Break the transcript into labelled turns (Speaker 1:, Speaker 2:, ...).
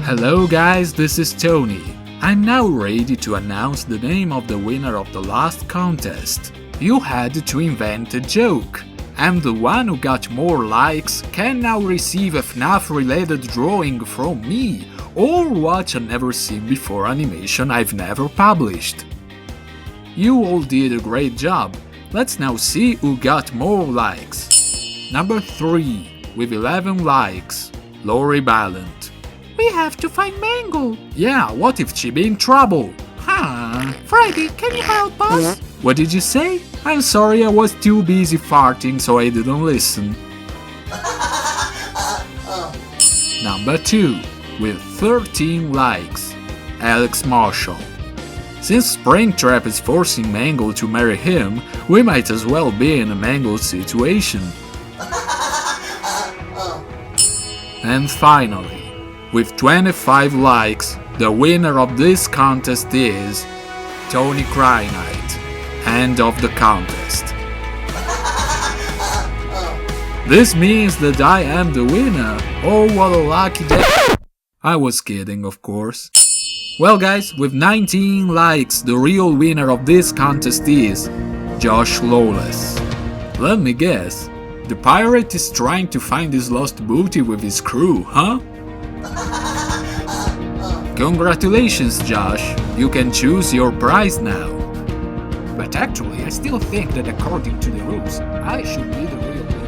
Speaker 1: Hello guys, this is Tony. I'm now ready to announce the name of the winner of the last contest. You had to invent a joke, and the one who got more likes can now receive a FNAF-related drawing from me or watch a never-seen-before animation I've never published. You all did a great job. Let's now see who got more likes. Number 3, with 11 likes, Lori Ballant.
Speaker 2: We have to find Mangle.
Speaker 1: Yeah, what if she be in trouble?
Speaker 2: Freddy, can you help us?
Speaker 1: What did you say? I'm sorry, I was too busy farting, so I didn't listen. Number 2, with 13 likes, Alex Marshall. Since Springtrap is forcing Mangle to marry him, we might as well be in a Mangle situation. And finally, with 25 likes, the winner of this contest is Tony Crynight. End of the contest. This means that I am the winner. Oh, what a lucky day. I was kidding, of course. Well guys, with 19 likes, the real winner of this contest is Josh Lawless. Let me guess, the pirate is trying to find his lost booty with his crew, huh? Congratulations, Josh, you can choose your prize now.
Speaker 2: But actually, I still think that according to the rules, I should be the real winner.